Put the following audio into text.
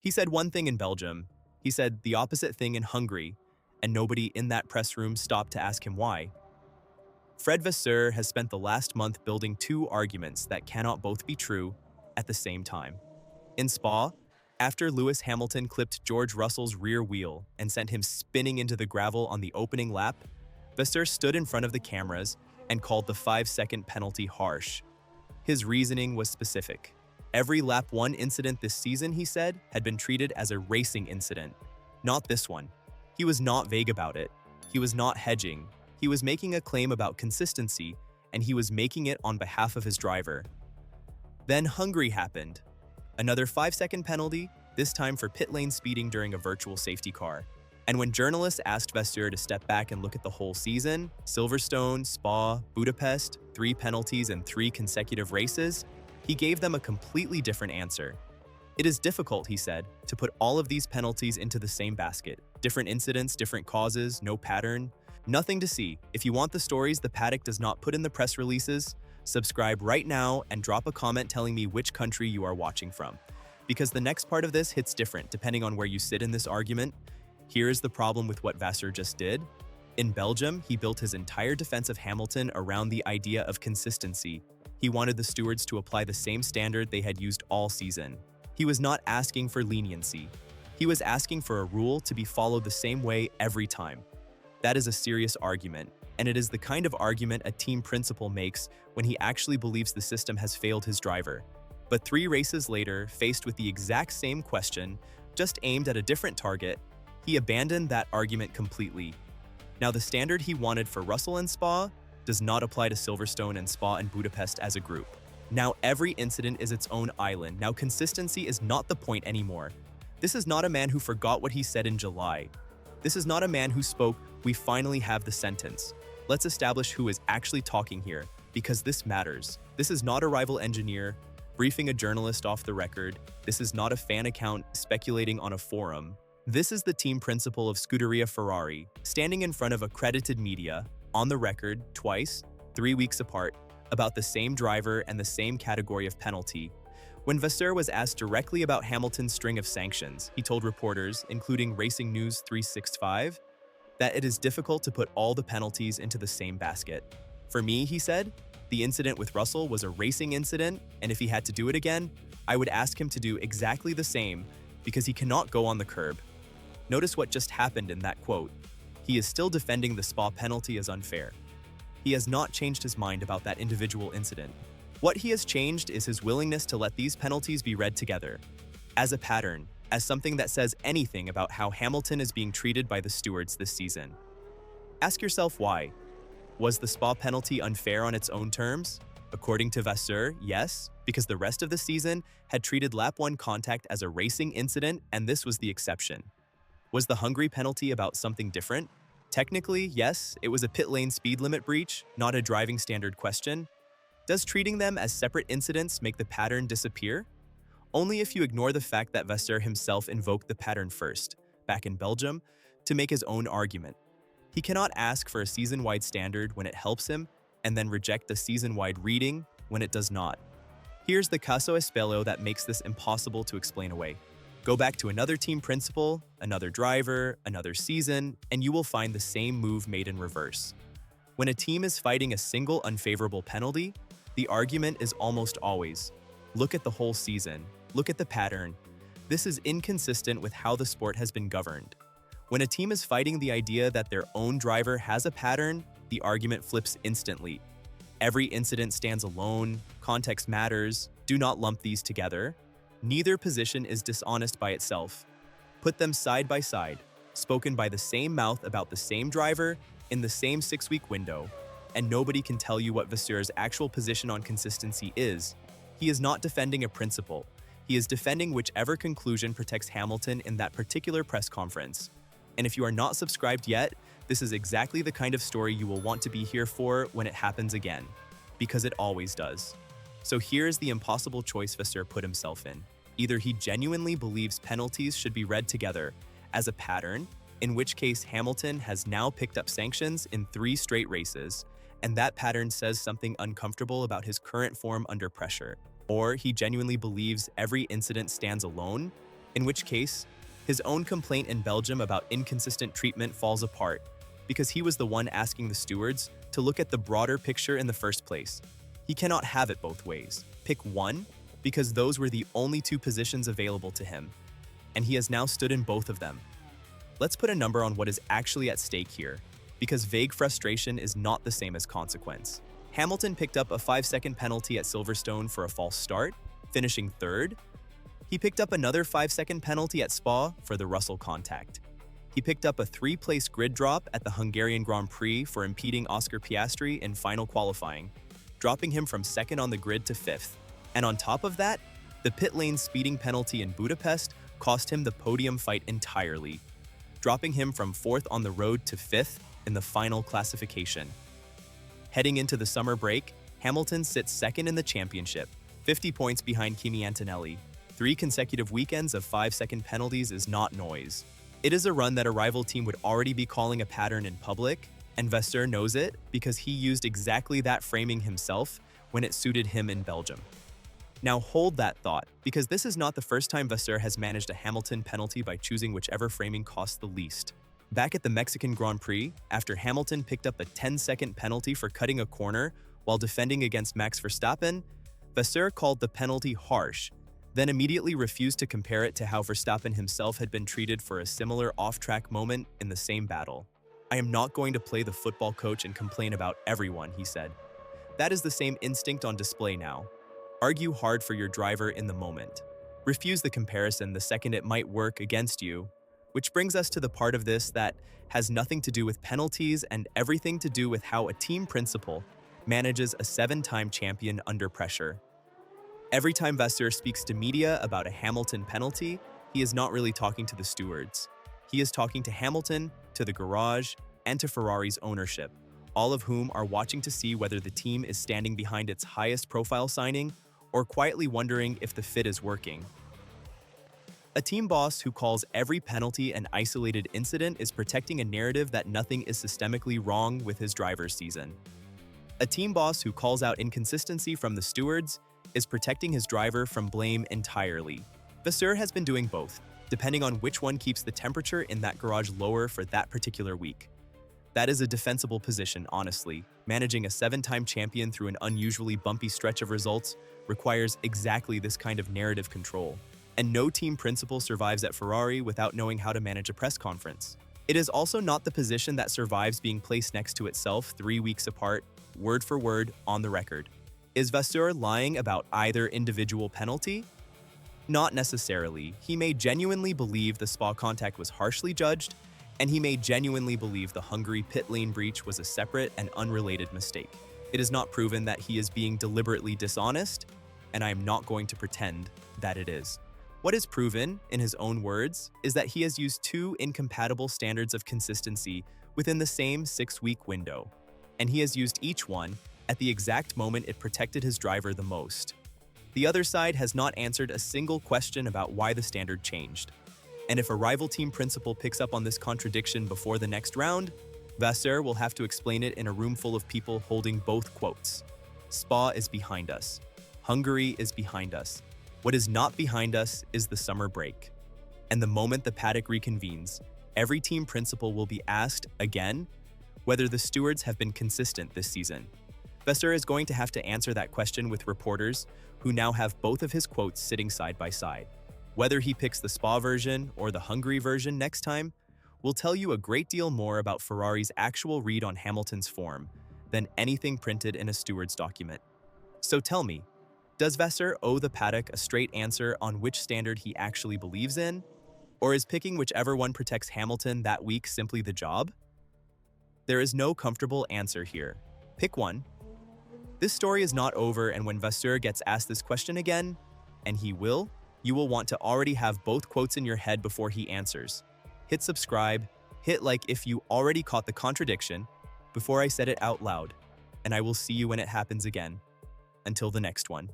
He said one thing in Belgium, he said the opposite thing in Hungary, and nobody in that press room stopped to ask him why. Fred Vasseur has spent the last month building two arguments that cannot both be true at the same time. In Spa, after Lewis Hamilton clipped George Russell's rear wheel and sent him spinning into the gravel on the opening lap, Vasseur stood in front of the cameras and called the 5-second penalty harsh. His reasoning was specific. Every Lap 1 incident this season, he said, had been treated as a racing incident, not this one. He was not vague about it. He was not hedging. He was making a claim about consistency, and he was making it on behalf of his driver. Then Hungary happened. Another 5-second penalty, this time for pit lane speeding during a virtual safety car. And when journalists asked Vasseur to step back and look at the whole season, Silverstone, Spa, Budapest, 3 penalties in 3 consecutive races, he gave them a completely different answer. It is difficult, he said, to put all of these penalties into the same basket. Different incidents, different causes, no pattern. Nothing to see. If you want the stories the paddock does not put in the press releases, subscribe right now and drop a comment telling me which country you are watching from. Because the next part of this hits different depending on where you sit in this argument. Here is the problem with what Vasseur just did. In Belgium, he built his entire defense of Hamilton around the idea of consistency. He wanted the stewards to apply the same standard they had used all season. He was not asking for leniency. He was asking for a rule to be followed the same way every time. That is a serious argument, and it is the kind of argument a team principal makes when he actually believes the system has failed his driver. But 3 races later, faced with the exact same question, just aimed at a different target, he abandoned that argument completely. Now, the standard he wanted for Russell and Spa does not apply to Silverstone and Spa and Budapest as a group. Now, every incident is its own island. Now, consistency is not the point anymore. This is not a man who forgot what he said in July. This is not a man who spoke, "We finally have the sentence." Let's establish who is actually talking here, because this matters. This is not a rival engineer briefing a journalist off the record. This is not a fan account speculating on a forum. This is the team principal of Scuderia Ferrari, standing in front of accredited media, on the record, twice, 3 weeks apart, about the same driver and the same category of penalty. When Vasseur was asked directly about Hamilton's string of sanctions, he told reporters, including Racing News 365, that it is difficult to put all the penalties into the same basket. For me, he said, the incident with Russell was a racing incident, and if he had to do it again, I would ask him to do exactly the same because he cannot go on the curb. Notice what just happened in that quote. He is still defending the Spa penalty as unfair. He has not changed his mind about that individual incident. What he has changed is his willingness to let these penalties be read together, as a pattern, as something that says anything about how Hamilton is being treated by the stewards this season. Ask yourself why. Was the Spa penalty unfair on its own terms? According to Vasseur, yes, because the rest of the season had treated Lap 1 contact as a racing incident, and this was the exception. Was the Hungary penalty about something different? Technically, yes, it was a pit lane speed limit breach, not a driving standard question. Does treating them as separate incidents make the pattern disappear? Only if you ignore the fact that Vasseur himself invoked the pattern first, back in Belgium, to make his own argument. He cannot ask for a season-wide standard when it helps him, and then reject the season-wide reading when it does not. Here's the caso espelio that makes this impossible to explain away. Go back to another team principal, another driver, another season, and you will find the same move made in reverse. When a team is fighting a single unfavorable penalty, the argument is almost always, look at the whole season, look at the pattern. This is inconsistent with how the sport has been governed. When a team is fighting the idea that their own driver has a pattern, the argument flips instantly. Every incident stands alone, context matters, do not lump these together. Neither position is dishonest by itself. Put them side by side, spoken by the same mouth about the same driver in the same 6-week window, and nobody can tell you what Vasseur's actual position on consistency is. He is not defending a principle. He is defending whichever conclusion protects Hamilton in that particular press conference. And if you are not subscribed yet, this is exactly the kind of story you will want to be here for when it happens again, because it always does. So here's the impossible choice Vasseur put himself in. Either he genuinely believes penalties should be read together as a pattern, in which case Hamilton has now picked up sanctions in 3 straight races, and that pattern says something uncomfortable about his current form under pressure. Or he genuinely believes every incident stands alone, In which case, his own complaint in Belgium about inconsistent treatment falls apart because he was the one asking the stewards to look at the broader picture in the first place. He cannot have it both ways. Pick one, because those were the only two positions available to him, and he has now stood in both of them. Let's put a number on what is actually at stake here, because vague frustration is not the same as consequence. Hamilton picked up a 5-second penalty at Silverstone for a false start, finishing third. He picked up another 5-second penalty at Spa for the Russell contact. He picked up a 3-place grid drop at the Hungarian Grand Prix for impeding Oscar Piastri in final qualifying, dropping him from second on the grid to fifth. And on top of that, the pit lane speeding penalty in Budapest cost him the podium fight entirely, dropping him from fourth on the road to fifth in the final classification. Heading into the summer break, Hamilton sits second in the championship, 50 points behind Kimi Antonelli. 3 consecutive weekends of 5-second penalties is not noise. It is a run that a rival team would already be calling a pattern in public, and Vasseur knows it because he used exactly that framing himself when it suited him in Belgium. Now hold that thought, because this is not the first time Vasseur has managed a Hamilton penalty by choosing whichever framing costs the least. Back at the Mexican Grand Prix, after Hamilton picked up a 10-second penalty for cutting a corner while defending against Max Verstappen, Vasseur called the penalty harsh, then immediately refused to compare it to how Verstappen himself had been treated for a similar off-track moment in the same battle. "I am not going to play the football coach and complain about everyone," he said. "That is the same instinct on display now. Argue hard for your driver in the moment. Refuse the comparison the second it might work against you." Which brings us to the part of this that has nothing to do with penalties and everything to do with how a team principal manages a 7-time champion under pressure. Every time Vasseur speaks to media about a Hamilton penalty, he is not really talking to the stewards. He is talking to Hamilton, to the garage, and to Ferrari's ownership, all of whom are watching to see whether the team is standing behind its highest profile signing or quietly wondering if the fit is working. A team boss who calls every penalty an isolated incident is protecting a narrative that nothing is systemically wrong with his driver's season. A team boss who calls out inconsistency from the stewards is protecting his driver from blame entirely. Vasseur has been doing both, depending on which one keeps the temperature in that garage lower for that particular week. That is a defensible position, honestly. Managing a 7-time champion through an unusually bumpy stretch of results requires exactly this kind of narrative control. And no team principal survives at Ferrari without knowing how to manage a press conference. It is also not the position that survives being placed next to itself 3 weeks apart, word for word, on the record. Is Vasseur lying about either individual penalty? Not necessarily. He may genuinely believe the Spa contact was harshly judged, and he may genuinely believe the Hungary pit lane breach was a separate and unrelated mistake. It is not proven that he is being deliberately dishonest, and I am not going to pretend that it is. What is proven, in his own words, is that he has used 2 incompatible standards of consistency within the same 6-week window, and he has used each one at the exact moment it protected his driver the most. The other side has not answered a single question about why the standard changed. And if a rival team principal picks up on this contradiction before the next round, Vasseur will have to explain it in a room full of people holding both quotes. Spa is behind us. Hungary is behind us. What is not behind us is the summer break. And the moment the paddock reconvenes, every team principal will be asked, again, whether the stewards have been consistent this season. Vasseur is going to have to answer that question with reporters who now have both of his quotes sitting side by side. Whether he picks the Spa version or the Hungary version next time will tell you a great deal more about Ferrari's actual read on Hamilton's form than anything printed in a steward's document. So tell me, does Vasseur owe the paddock a straight answer on which standard he actually believes in? Or is picking whichever one protects Hamilton that week simply the job? There is no comfortable answer here. Pick one. This story is not over, and when Vasseur gets asked this question again, and he will, you will want to already have both quotes in your head before he answers. Hit subscribe, hit like if you already caught the contradiction before I said it out loud, and I will see you when it happens again. Until the next one.